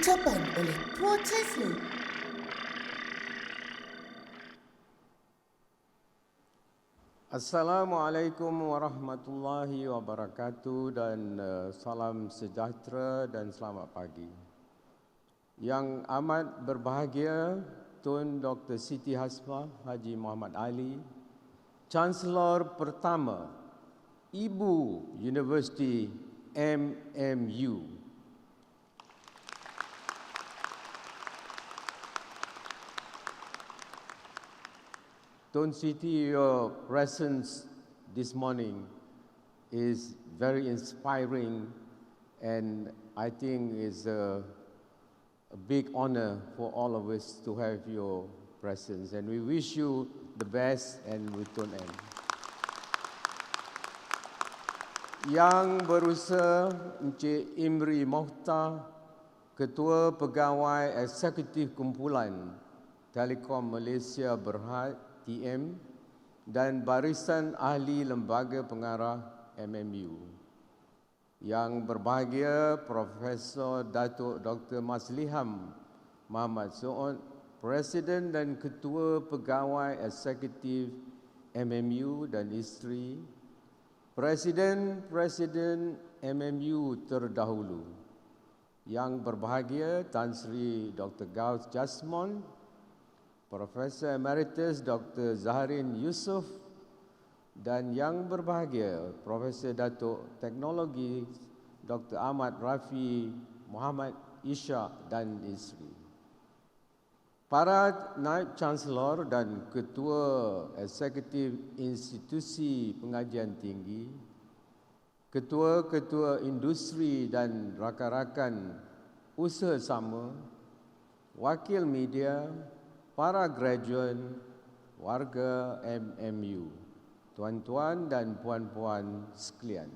Ucapan oleh Pro-Chancellor. Assalamualaikum warahmatullahi wabarakatuh dan salam sejahtera dan selamat pagi. Yang amat berbahagia Tun Dr. Siti Hasmah Haji Muhammad Ali, Chancellor pertama Ibu Universiti MMU. Tun Siti, your presence this morning is very inspiring and I think is a big honor for all of us to have your presence, and we wish you the best and we Tun M. Yang berusaha Encik Imri Mohtar, Ketua Pegawai Eksekutif Kumpulan Telekom Malaysia Berhad TM dan Barisan Ahli Lembaga Pengarah MMU. Yang berbahagia Profesor Datuk Dr. Masliham Muhammad Suud, Presiden dan Ketua Pegawai Eksekutif MMU dan isteri, Presiden MMU terdahulu. Yang berbahagia Tan Sri Dr. Gaus Jasmond, Profesor Emeritus Dr. Zahrin Yusof dan yang berbahagia Profesor Datuk Teknologi Dr. Ahmad Rafi Muhammad Ishak dan isteri. Para Naib Chancellor dan Ketua Eksekutif Institusi Pengajian Tinggi, Ketua-Ketua Industri dan rakan-rakan usaha sama, wakil media, para graduan, warga MMU, tuan-tuan dan puan-puan sekalian.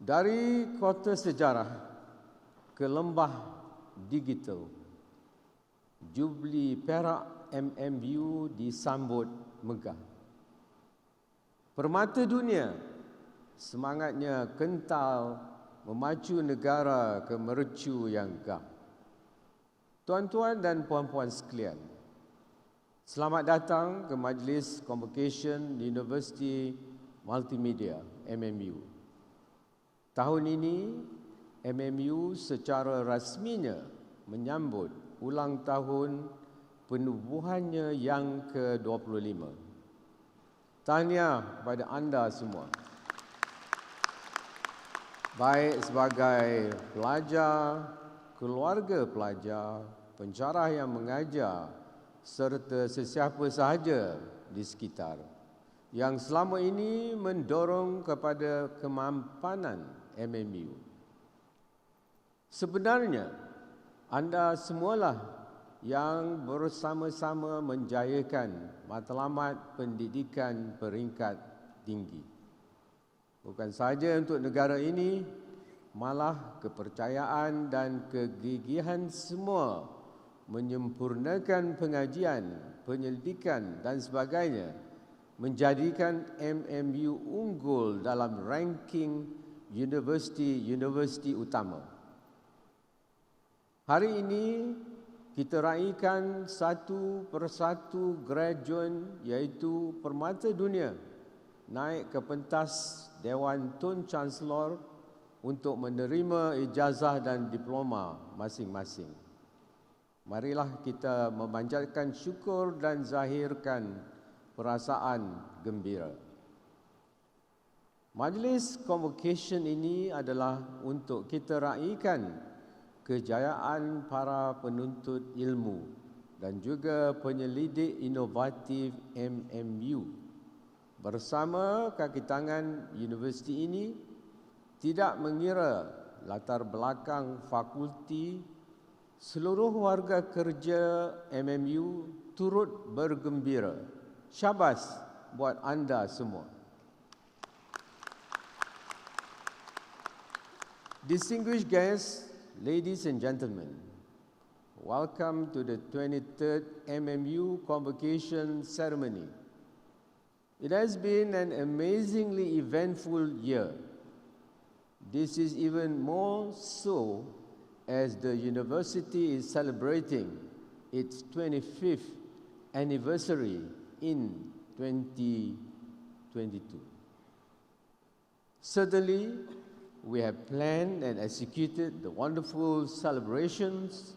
Dari kota sejarah ke lembah digital, Jubli Perak MMU disambut megah. Permata dunia semangatnya kental memacu negara ke mercu yang gah. Tuan-tuan dan puan-puan sekalian, selamat datang ke Majlis Convocation University Multimedia MMU. Tahun ini, MMU secara rasminya menyambut ulang tahun penubuhannya yang ke-25. Tahniah pada anda semua. Baik sebagai pelajar, keluarga pelajar, pensyarah yang mengajar serta sesiapa sahaja di sekitar yang selama ini mendorong kepada kemampanan MMU. Sebenarnya, anda semualah yang bersama-sama menjayakan matlamat pendidikan peringkat tinggi. Bukan sahaja untuk negara ini, malah kepercayaan dan kegigihan semua menyempurnakan pengajian, penyelidikan dan sebagainya menjadikan MMU unggul dalam ranking universiti-universiti utama. Hari ini kita raikan satu persatu graduan iaitu permata dunia naik ke pentas Dewan Tun Chancellor untuk menerima ijazah dan diploma masing-masing. Marilah kita memanjatkan syukur dan zahirkan perasaan gembira. Majlis Convocation ini adalah untuk kita raikan kejayaan para penuntut ilmu dan juga penyelidik inovatif MMU. Bersama kaki tangan universiti ini, tidak mengira latar belakang fakulti, seluruh warga kerja MMU turut bergembira. Syabas buat anda semua. Distinguished guests, ladies and gentlemen, welcome to the 23rd MMU Convocation ceremony. It has been an amazingly eventful year. This is even more so as the university is celebrating its 25th anniversary in 2022. Certainly, we have planned and executed the wonderful celebrations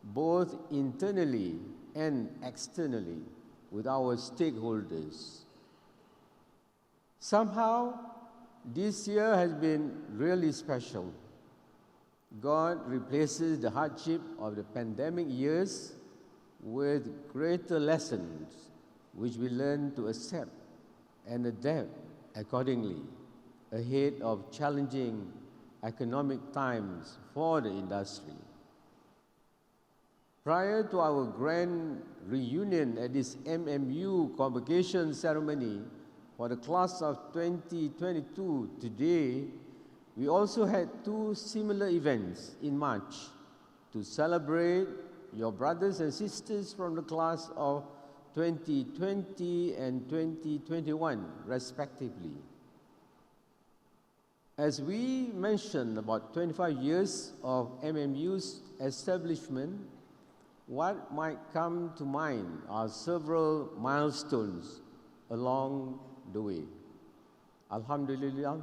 both internally and externally with our stakeholders. Somehow, this year has been really special. God replaces the hardship of the pandemic years with greater lessons which we learn to accept and adapt accordingly ahead of challenging economic times for the industry. Prior to our grand reunion at this MMU Convocation ceremony for the class of 2022 today, we also had two similar events in March to celebrate your brothers and sisters from the class of 2020 and 2021, respectively. As we mentioned about 25 years of MMU's establishment, what might come to mind are several milestones along the way. Alhamdulillah,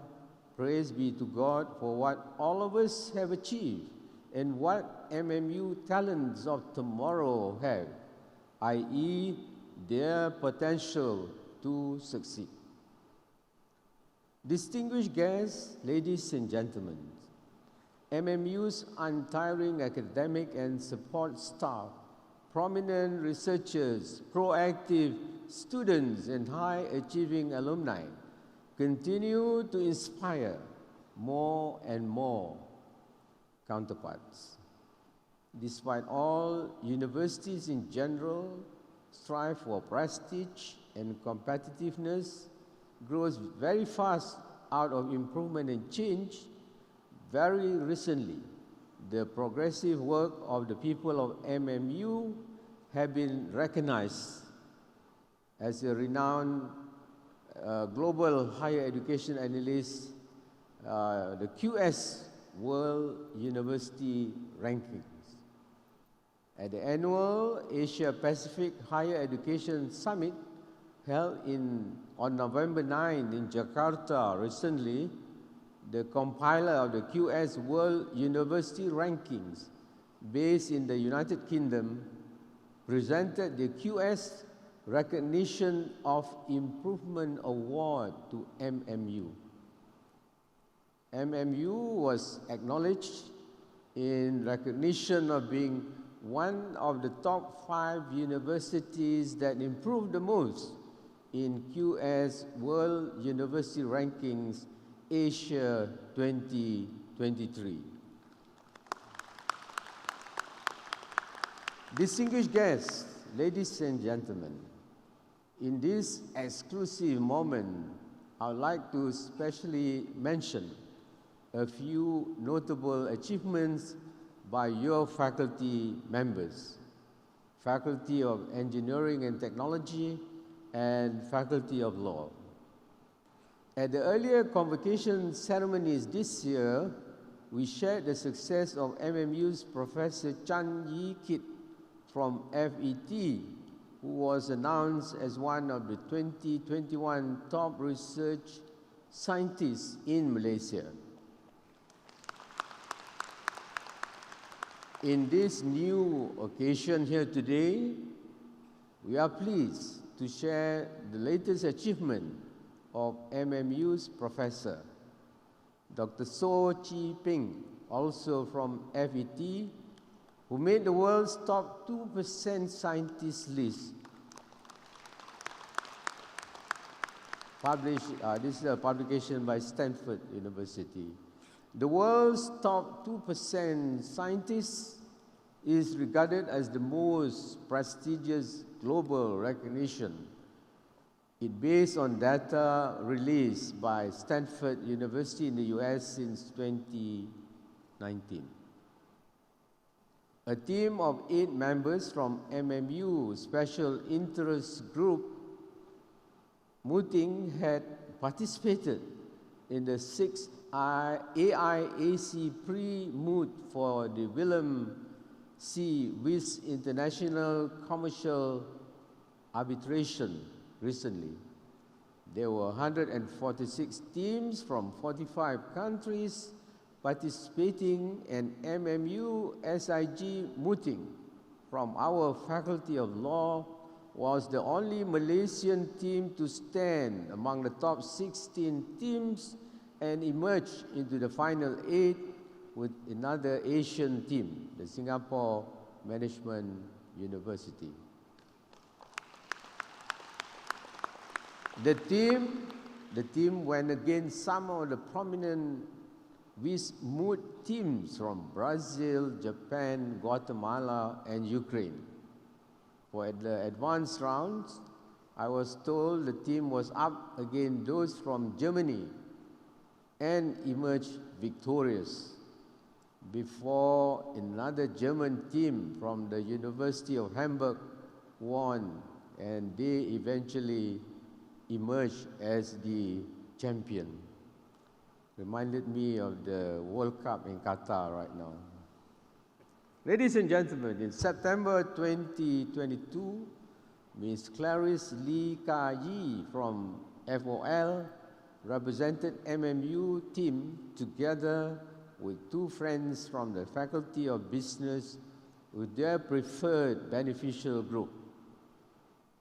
praise be to God for what all of us have achieved and what MMU talents of tomorrow have, i.e., their potential to succeed. Distinguished guests, ladies and gentlemen, MMU's untiring academic and support staff, prominent researchers, proactive students, and high-achieving alumni continue to inspire more and more counterparts. Despite all, universities in general strive for prestige and competitiveness, grows very fast out of improvement and change. Very recently, the progressive work of the people of MMU have been recognized as a renowned global higher education analyst, the QS World University Rankings. At the annual Asia Pacific Higher Education Summit held on November 9 in Jakarta recently, the compiler of the QS World University Rankings, based in the United Kingdom, presented the QS Recognition of Improvement Award to MMU. MMU was acknowledged in recognition of being one of the top 5 universities that improved the most in QS World University Rankings Asia 2023. Distinguished guests, ladies and gentlemen, in this exclusive moment, I would like to specially mention a few notable achievements by your faculty members, Faculty of Engineering and Technology, and Faculty of Law. At the earlier convocation ceremonies this year, we shared the success of MMU's Professor Chan Yi Kit from FET, who was announced as one of the 2021 top research scientists in Malaysia. In this new occasion here today, we are pleased to share the latest achievement of MMU's professor, Dr. So Chi Ping, also from FET, who made the world's top 2% scientists list. This is a publication by Stanford University. The world's top 2% scientists is regarded as the most prestigious global recognition. It's based on data released by Stanford University in the US since 2019. A team of 8 members from MMU Special Interest Group Muting had participated in the 6th AIAC pre-moot for the Willem C. Wiss International Commercial Arbitration recently. There were 146 teams from 45 countries participating, and MMU SIG mooting from our Faculty of Law was the only Malaysian team to stand among the top 16 teams and emerge into the final 8 with another Asian team, the Singapore Management University. The team went against some of the prominent moot teams from Brazil, Japan, Guatemala, and Ukraine. For the advanced rounds, I was told the team was up against those from Germany and emerged victorious before another German team from the University of Hamburg won, and they eventually emerged as the champion. Reminded me of the World Cup in Qatar right now. Ladies and gentlemen, in September 2022, Ms. Clarice Lee Ka Yi from FOL represented MMU team together with 2 friends from the Faculty of Business with their preferred beneficial group.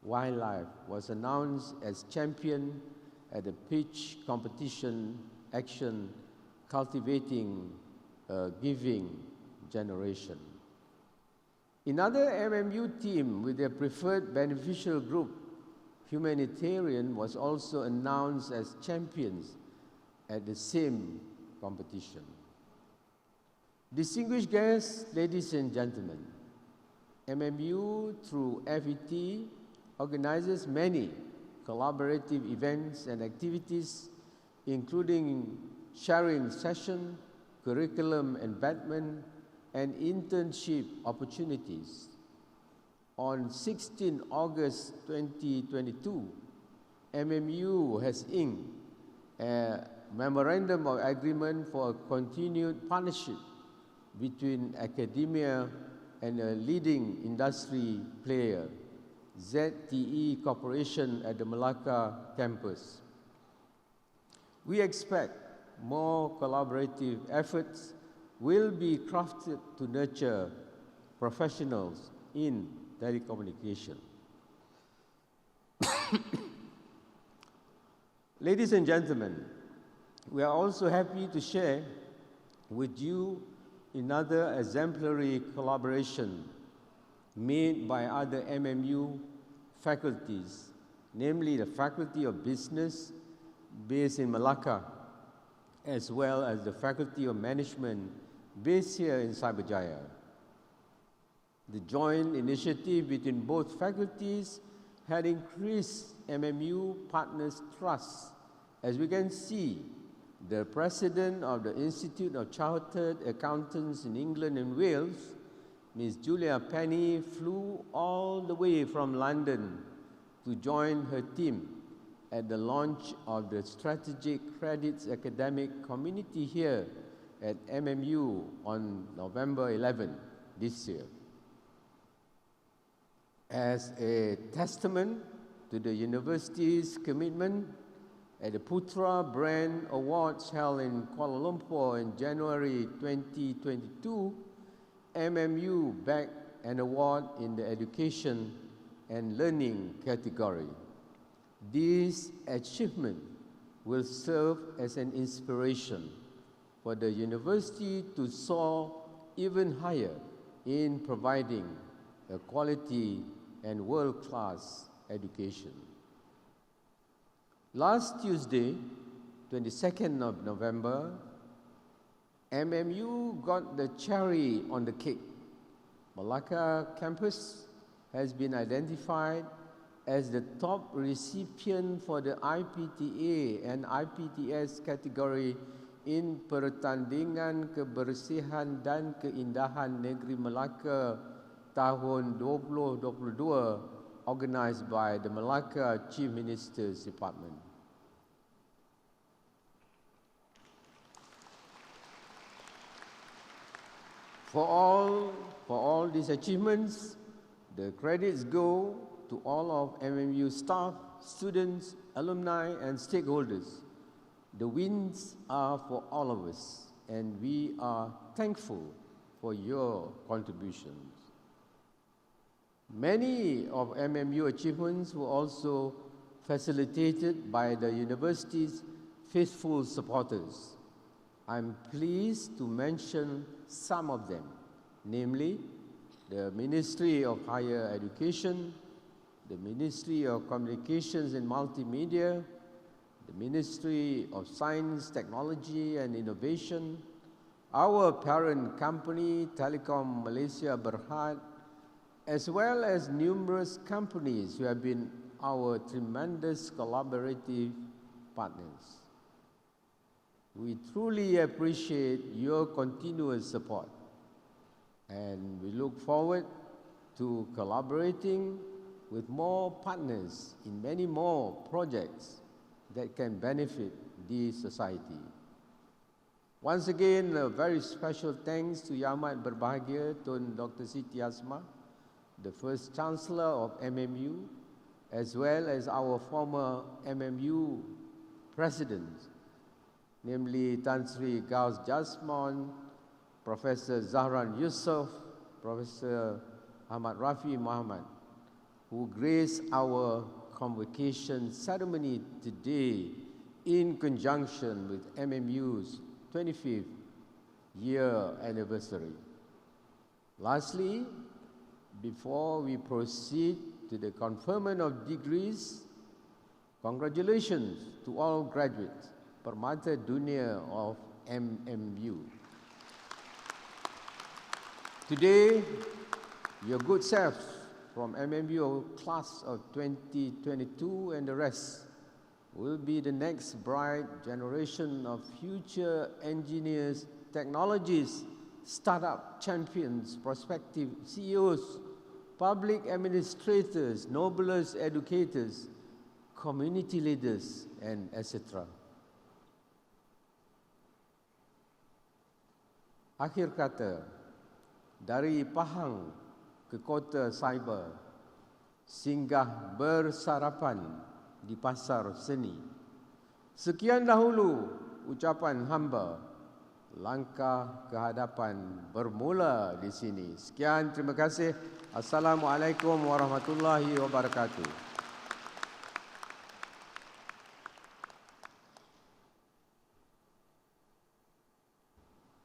Wildlife was announced as champion at the pitch competition action cultivating a giving generation. Another MMU team with their preferred beneficial group, Humanitarian, was also announced as champions at the same competition. Distinguished guests, ladies and gentlemen, MMU through FET organizes many collaborative events and activities, including sharing session, curriculum embedment, and internship opportunities. On 16 August 2022, MMU has inked a memorandum of agreement for a continued partnership between academia and a leading industry player, ZTE Corporation at the Malacca campus. We expect more collaborative efforts will be crafted to nurture professionals in telecommunication. Ladies and gentlemen, we are also happy to share with you another exemplary collaboration made by other MMU faculties, namely the Faculty of Business based in Malacca, as well as the Faculty of Management based here in Cyberjaya. The joint initiative between both faculties had increased MMU partners' trust. As we can see, the president of the Institute of Chartered Accountants in England and Wales, Ms. Julia Penny, flew all the way from London to join her team at the launch of the Strategic Credits Academic Community here at MMU on November 11 this year. As a testament to the university's commitment, at the Putra Brand Awards held in Kuala Lumpur in January 2022, MMU bagged an award in the Education and Learning category. This achievement will serve as an inspiration for the university to soar even higher in providing a quality and world-class education. Last Tuesday, 22nd of November, MMU got the cherry on the cake. Malacca campus has been identified as the top recipient for the IPTA and IPTS category in Pertandingan Kebersihan dan Keindahan Negeri Melaka tahun 2022 organized by the Malacca Chief Minister's Department. For all these achievements, the credits go to all of MMU staff, students, alumni, and stakeholders. The wins are for all of us, and we are thankful for your contributions. Many of MMU achievements were also facilitated by the university's faithful supporters. I'm pleased to mention some of them, namely the Ministry of Higher Education, the Ministry of Communications and Multimedia, the Ministry of Science, Technology and Innovation, our parent company, Telekom Malaysia Berhad, as well as numerous companies who have been our tremendous collaborative partners. We truly appreciate your continuous support, and we look forward to collaborating with more partners in many more projects that can benefit the society. Once again, a very special thanks to Yang Amat Berbahagia Tun Dr. Siti Asma, the first Chancellor of MMU, as well as our former MMU presidents, namely Tan Sri Gaus Jasmon, Professor Zahran Yusof, Professor Ahmad Rafi Muhammad, who graced our convocation ceremony today in conjunction with MMU's 25th year anniversary. Lastly, before we proceed to the conferment of degrees, congratulations to all graduates, Permata Dunia of MMU. Today, your good selves from MMU class of 2022 and the rest will be the next bright generation of future engineers, technologists, startup champions, prospective CEOs, public administrators, noblest educators, community leaders, and etc. Akhir kata, dari Pahang ke kota cyber, singgah bersarapan di pasar seni. Sekian dahulu ucapan hamba, langkah ke hadapan bermula di sini. Sekian, terima kasih. Assalamualaikum warahmatullahi wabarakatuh.